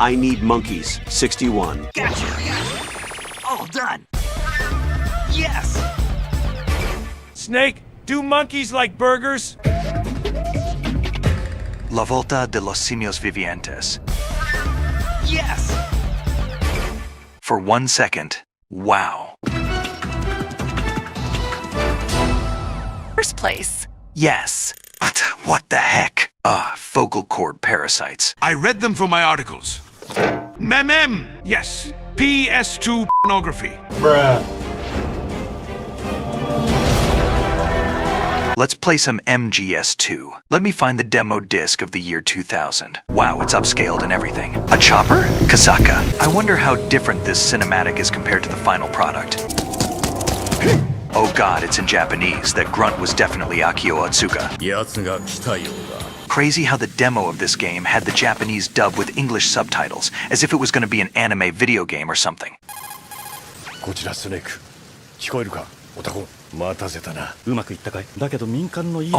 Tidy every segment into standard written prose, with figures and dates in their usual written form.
I Need Monkeys, 61. Gotcha. All done. Yes. Snake, do monkeys like burgers? La Volta de los Simios Vivientes. Yes. For 1 second, wow. First place. Yes, but what the heck? Vocal cord parasites. I read them from my articles. Mem, yes. PS2 pornography. Let's play some MGS 2. Let me find the demo disc of the year 2000. Wow, it's upscaled and everything. A chopper? Kasaka. I wonder how different this cinematic is compared to the final product. Oh god, it's in Japanese. That grunt was definitely Akio Otsuka. Crazy how the demo of this game had the Japanese dub with English subtitles, as if it was going to be an anime video game or something. Oh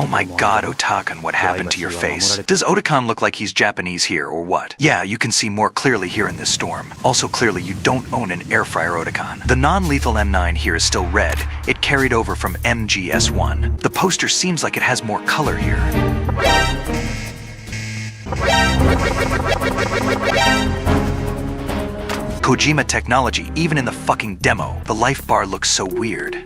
my god, Otakan, what happened to your face? Does Otakan look like he's Japanese here, or what? Yeah, you can see more clearly here in this storm. Also clearly, you don't own an air fryer Otakan. The non-lethal M9 here is still red. It carried over from MGS1. The poster seems like it has more color here. Kojima technology, even in the fucking demo. The life bar looks so weird.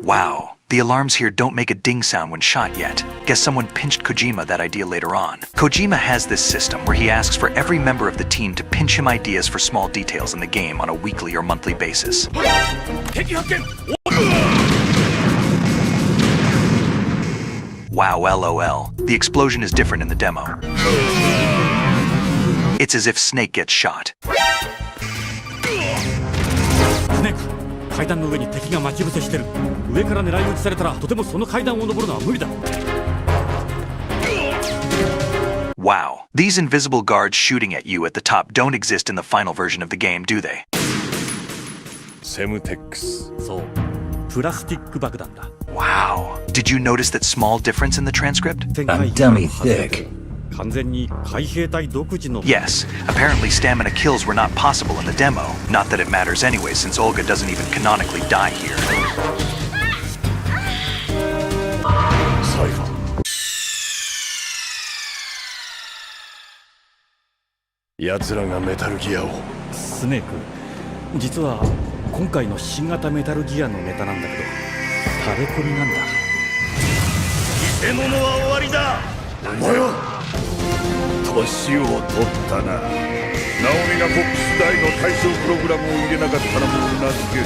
Wow, the alarms here don't make a ding sound when shot yet. Guess someone pinched Kojima that idea later on. Kojima has this system where he asks for every member of the team to pinch him ideas for small details in the game on a weekly or monthly basis. Wow, LOL. The explosion is different in the demo. It's as if Snake gets shot. Wow, these invisible guards shooting at you at the top don't exist in the final version of the game, do they? Wow. Did you notice that small difference in the transcript? I'm dummy thick. Yes, apparently stamina kills were not possible in the demo. Not that it matters anyway, since Olga doesn't even canonically die here. Snake, 実は今回の新型メタルギアのネタなんだけど、タレコミなんだ。偽物は終わりだ。お前は年を取ったな。ナオミがフォックス大の対象プログラムを入れなかったらもううなずける。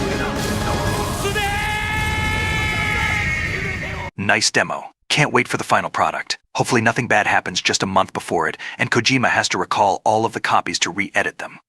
Nice demo. Can't wait for the final product. Hopefully nothing bad happens just a month before it, and Kojima has to recall all of the copies to re-edit them.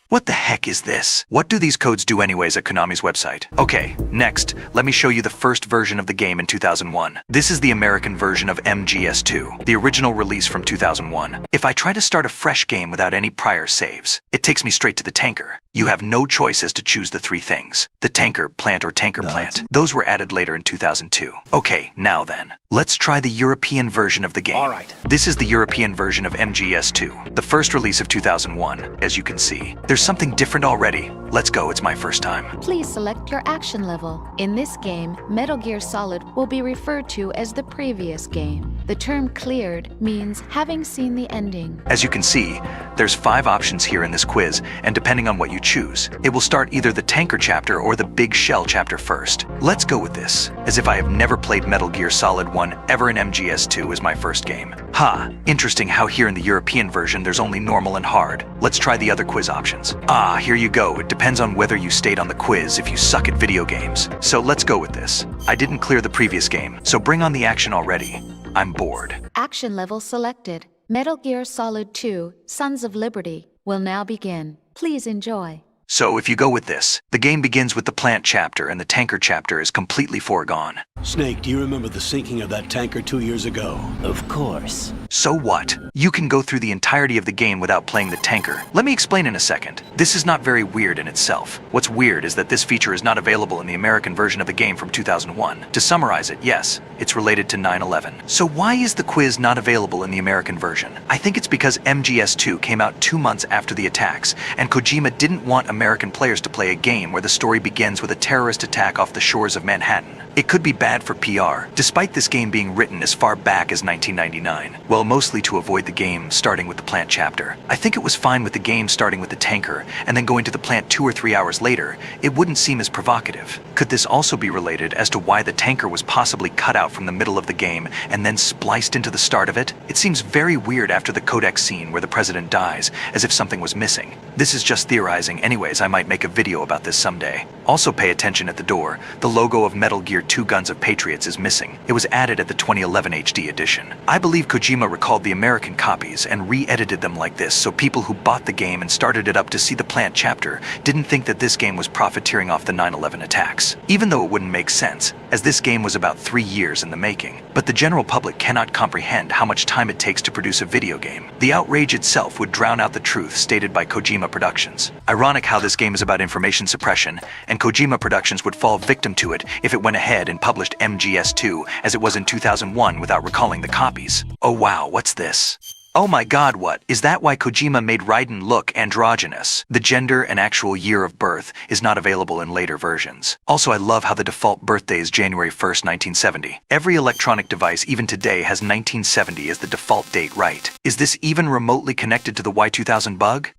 What the heck is this? What do these codes do anyways at Konami's website? Okay, next, let me show you the first version of the game in 2001. This is the American version of MGS2, the original release from 2001. If I try to start a fresh game without any prior saves, it takes me straight to the tanker. You have no choice as to choose the three things. The tanker, plant, or tanker plant. Those were added later in 2002. Okay, now then. Let's try the European version of the game. All right. This is the European version of MGS2, the first release of 2001, as you can see. There's something different already. Let's go, it's my first time. Please select your action level. In this game, Metal Gear Solid will be referred to as the previous game. The term cleared means having seen the ending. As you can see, there's 5 options here in this quiz, and depending on what you choose, it will start either the tanker chapter or the big shell chapter first. Let's go with this, as if I have never played Metal Gear Solid 1 ever in MGS2 as my first game. Ha, interesting how here in the European version there's only normal and hard. Let's try the other quiz options. Ah, here you go. It depends on whether you stayed on the quiz if you suck at video games. So let's go with this. I didn't clear the previous game, so bring on the action already. I'm bored. Action level selected. Metal Gear Solid 2, Sons of Liberty will now begin. Please enjoy. So if you go with this, the game begins with the plant chapter and the tanker chapter is completely foregone. Snake, do you remember the sinking of that tanker 2 years ago? Of course. So what? You can go through the entirety of the game without playing the tanker. Let me explain in a second. This is not very weird in itself. What's weird is that this feature is not available in the American version of the game from 2001. To summarize it, yes, it's related to 9/11. So why is the quiz not available in the American version? I think it's because MGS 2 came out 2 months after the attacks, and Kojima didn't want American players to play a game where the story begins with a terrorist attack off the shores of Manhattan. It could be bad for PR, despite this game being written as far back as 1999. Well, mostly to avoid the game starting with the plant chapter. I think it was fine with the game starting with the tanker, and then going to the plant 2 or 3 hours later. It wouldn't seem as provocative. Could this also be related as to why the tanker was possibly cut out from the middle of the game and then spliced into the start of it? It seems very weird after the codex scene where the president dies, as if something was missing. This is just theorizing. Anyways, I might make a video about this someday. Also pay attention at the door. The logo of Metal Gear 2 Guns of Patriots is missing. It was added at the 2011 HD edition. I believe Kojima recalled the American copies and re-edited them like this so people who bought the game and started it up to see the plant chapter didn't think that this game was profiteering off the 9/11 attacks. Even though it wouldn't make sense, as this game was about 3 years in the making. But the general public cannot comprehend how much time it takes to produce a video game. The outrage itself would drown out the truth stated by Kojima Productions. Ironic how this game is about information suppression, and Kojima Productions would fall victim to it if it went ahead and published MGS 2 as it was in 2001 without recalling the copies. Oh wow, what's this? Oh my god, what? Is that why Kojima made Raiden look androgynous? The gender and actual year of birth is not available in later versions. Also, I love how the default birthday is January 1st, 1970. Every electronic device, even today, has 1970 as the default date, right? Is this even remotely connected to the Y2000 bug?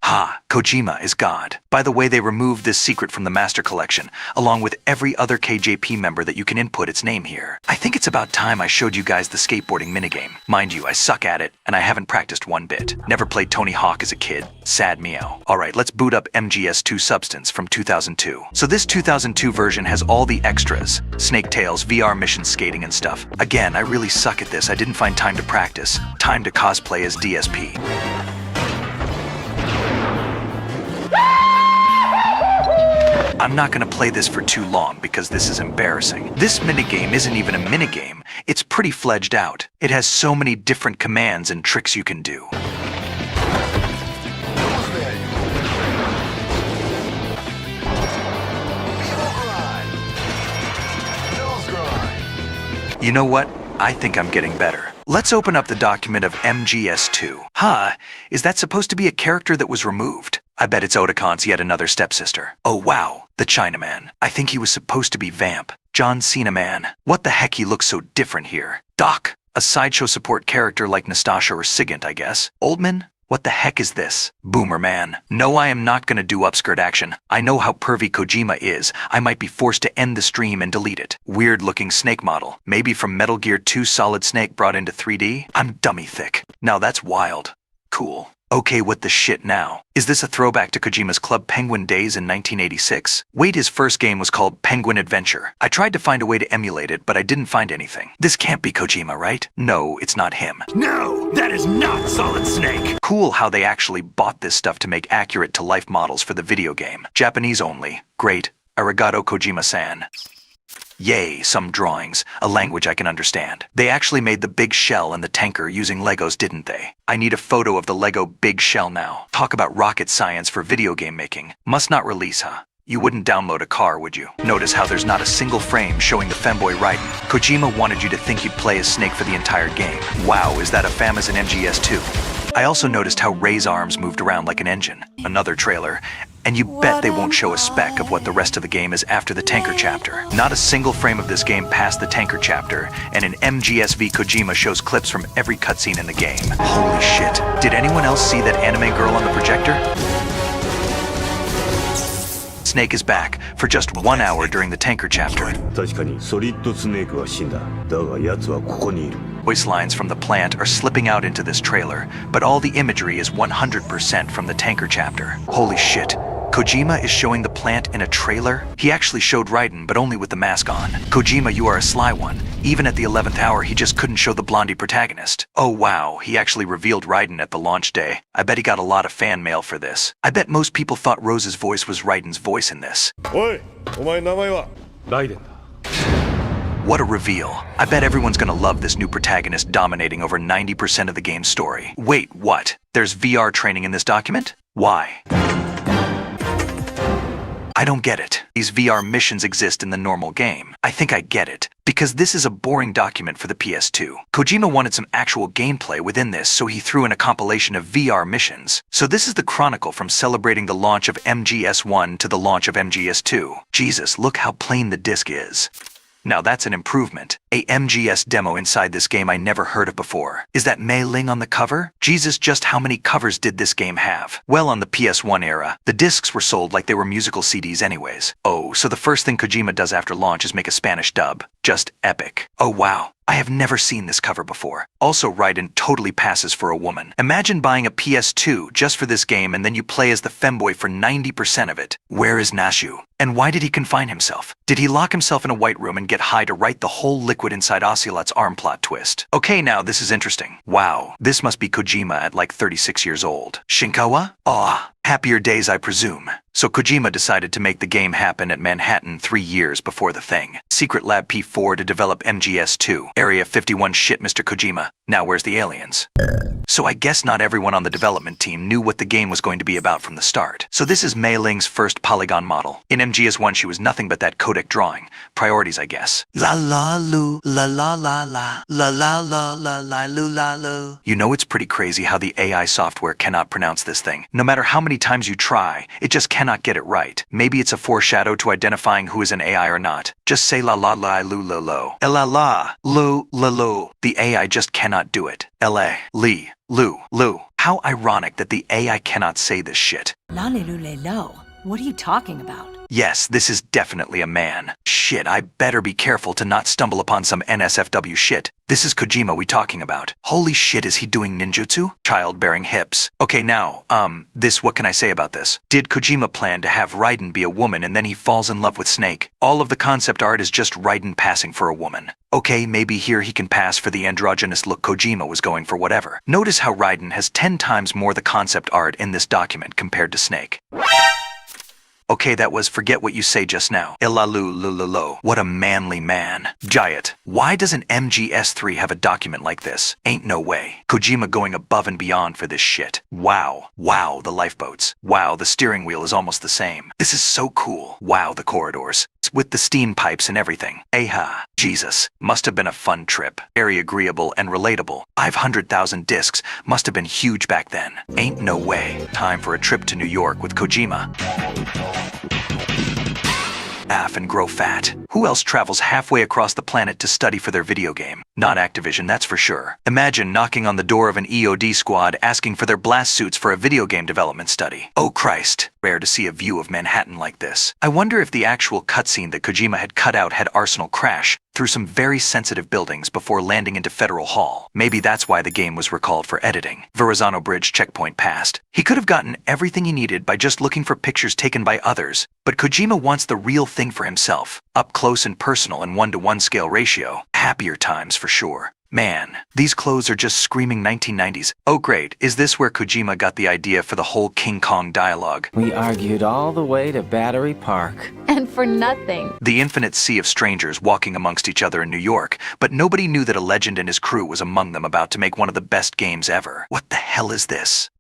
Ha, Kojima is God. By the way, they removed this secret from the Master Collection, along with every other KJP member that you can input its name here. I think it's about time I showed you guys the skateboarding minigame. Mind you, I suck at it, and I haven't practiced one bit. Never played Tony Hawk as a kid. Sad meow. Alright, let's boot up MGS2 Substance from 2002. So this 2002 version has all the extras. Snake Tails, VR mission skating and stuff. Again, I really suck at this. I didn't find time to practice. Time to cosplay as DSP. I'm not gonna play this for too long because this is embarrassing. This minigame isn't even a minigame. It's pretty fledged out. It has so many different commands and tricks you can do. You know what? I think I'm getting better. Let's open up the document of MGS2. Huh, is that supposed to be a character that was removed? I bet it's Otacon's yet another stepsister. Oh wow, the Chinaman. I think he was supposed to be Vamp. John Cena Man. What the heck, he looks so different here. Doc, a sideshow support character like Nastasha or Sigint, I guess. Oldman? What the heck is this? Boomer Man. No, I am not gonna do upskirt action. I know how pervy Kojima is. I might be forced to end the stream and delete it. Weird looking snake model. Maybe from Metal Gear 2 Solid Snake brought into 3D? I'm dummy thick. Now that's wild. Cool. Okay, what the shit now? Is this a throwback to Kojima's Club Penguin days in 1986? Wait, his first game was called Penguin Adventure. I tried to find a way to emulate it, but I didn't find anything. This can't be Kojima, right? No, it's not him. No, that is not Solid Snake. Cool how they actually bought this stuff to make accurate to life models for the video game. Japanese only. Great. Arigato Kojima-san. Yay, some drawings, a language I can understand. They actually made the big shell and the tanker using Legos, didn't they? I need a photo of the Lego big shell now. Talk about rocket science for video game making. Must not release, huh? You wouldn't download a car, would you? Notice how there's not a single frame showing the femboy riding. Kojima wanted you to think you'd play as Snake for the entire game. Wow, is that a FAMAS in MGS2? I also noticed how Ray's arms moved around like an engine. Another trailer. And you bet they won't show a speck of what the rest of the game is after the tanker chapter. Not a single frame of this game past the tanker chapter, and in MGSV Kojima shows clips from every cutscene in the game. Holy shit. Did anyone else see that anime girl on the projector? Snake is back for just 1 hour during the tanker chapter. 確かにソリッドスネークは死んだ。だが奴はここにいる。 Voice lines from the plant are slipping out into this trailer, but all the imagery is 100% from the tanker chapter. Holy shit. Kojima is showing the plant in a trailer? He actually showed Raiden, but only with the mask on. Kojima, you are a sly one. Even at the 11th hour, he just couldn't show the blondie protagonist. Oh wow, he actually revealed Raiden at the launch day. I bet he got a lot of fan mail for this. I bet most people thought Rose's voice was Raiden's voice in this. おい、お前名前はライデンだ。 What a reveal. I bet everyone's gonna love this new protagonist dominating over 90% of the game's story. Wait, what? There's VR training in this document? Why? I don't get it. These VR missions exist in the normal game. I think I get it. Because this is a boring document for the PS2. Kojima wanted some actual gameplay within this, so he threw in a compilation of VR missions. So this is the chronicle from celebrating the launch of MGS1 to the launch of MGS2. Jesus, look how plain the disc is. Now that's an improvement. A MGS demo inside this game I never heard of before. Is that Mei Ling on the cover? Jesus, just how many covers did this game have? Well, on the PS1 era, the discs were sold like they were musical CDs anyways. Oh, so the first thing Kojima does after launch is make a Spanish dub. Just epic. Oh wow. I have never seen this cover before. Also, Raiden totally passes for a woman. Imagine buying a PS2 just for this game and then you play as the femboy for 90% of it. Where is Nashu? And why did he confine himself? Did he lock himself in a white room and get high to write the whole liquid inside Ocelot's arm plot twist? Okay, now this is interesting. Wow, this must be Kojima at like 36 years old. Shinkawa? Aw, happier days I presume. So Kojima decided to make the game happen at Manhattan 3 years before the thing. Secret Lab P4 to develop MGS2. Area 51 shit, Mr. Kojima. Now where's the aliens? So I guess not everyone on the development team knew what the game was going to be about from the start. So this is Mei Ling's first polygon model. In MGS1 she was nothing but that codec drawing. Priorities, I guess. La la lu, la la la la, la la la la la lu la lu. You know it's pretty crazy how the AI software cannot pronounce this thing. No matter how many times you try, it just cannot get it right. Maybe it's a foreshadow to identifying who is an AI or not. Just say la la la lu lo lo. La la lu la lu. The AI just cannot do it. La li lu lu. How ironic that the AI cannot say this shit. Lalilulelo. What are you talking about? Yes, this is definitely a man. Shit, I better be careful to not stumble upon some NSFW shit. This is Kojima we talking about. Holy shit, is he doing ninjutsu? Childbearing hips. Okay, now, what can I say about this? Did Kojima plan to have Raiden be a woman and then he falls in love with Snake? All of the concept art is just Raiden passing for a woman. Okay, maybe here he can pass for the androgynous look Kojima was going for, whatever. Notice how Raiden has 10 times more the concept art in this document compared to Snake. Okay, that was forget what you say just now. Ilalu lululu. What a manly man. Giant. Why doesn't MGS3 have a document like this? Ain't no way. Kojima going above and beyond for this shit. Wow. Wow, the lifeboats. Wow, the steering wheel is almost the same. This is so cool. Wow, the corridors. With the steam pipes and everything. Aha. Jesus. Must have been a fun trip. Very agreeable and relatable. 500,000 discs. Must have been huge back then. Ain't no way. Time for a trip to New York with Kojima. And grow fat. Who else travels halfway across the planet to study for their video game? Not Activision, that's for sure. Imagine knocking on the door of an EOD squad asking for their blast suits for a video game development study. Oh Christ, rare to see a view of Manhattan like this. I wonder if the actual cutscene that Kojima had cut out had Arsenal crash through some very sensitive buildings before landing into Federal Hall. Maybe that's why the game was recalled for editing. Verrazano Bridge checkpoint passed. He could have gotten everything he needed by just looking for pictures taken by others, but Kojima wants the real thing for himself. Up close and personal in 1:1 scale ratio. Happier times for sure. Man, these clothes are just screaming 1990s. Oh great, is this where Kojima got the idea for the whole King Kong dialogue? We argued all the way to Battery Park. And for nothing. The infinite sea of strangers walking amongst each other in New York, but nobody knew that a legend and his crew was among them about to make one of the best games ever. What the hell is this?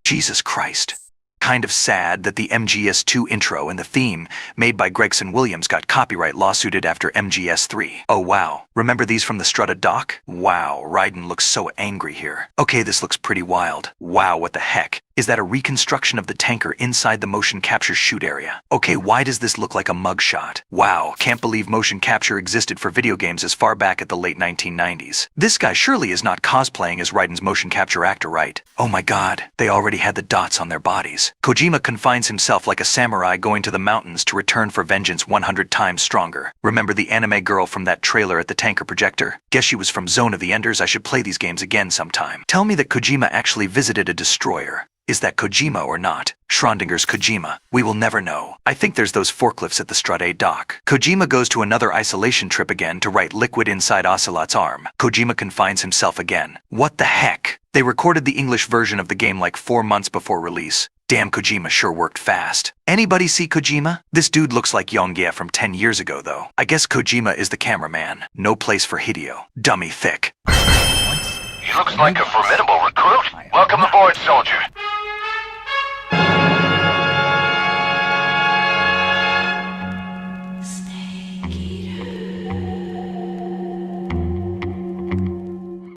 Jesus Christ. Kind of sad that the MGS2 intro and the theme, made by Gregson Williams, got copyright lawsuited after MGS3. Oh wow, remember these from the strutted dock? Wow, Raiden looks so angry here. Okay, this looks pretty wild. Wow, what the heck? Is that a reconstruction of the tanker inside the motion capture shoot area? Okay, why does this look like a mugshot? Wow, can't believe motion capture existed for video games as far back at the late 1990s. This guy surely is not cosplaying as Raiden's motion capture actor, right? Oh my god, they already had the dots on their bodies. Kojima confines himself like a samurai going to the mountains to return for vengeance 100 times stronger. Remember the anime girl from that trailer at the tanker projector? Guess she was from Zone of the Enders. I should play these games again sometime. Tell me that Kojima actually visited a destroyer. Is that Kojima or not? Schrodinger's Kojima. We will never know. I think there's those forklifts at the Strade dock. Kojima goes to another isolation trip again to write liquid inside Ocelot's arm. Kojima confines himself again. What the heck? They recorded the English version of the game like 4 months before release. Damn, Kojima sure worked fast. Anybody see Kojima? This dude looks like Yongye from 10 years ago though. I guess Kojima is the cameraman. No place for Hideo. Dummy thick. He looks like a formidable recruit. Welcome aboard, soldier.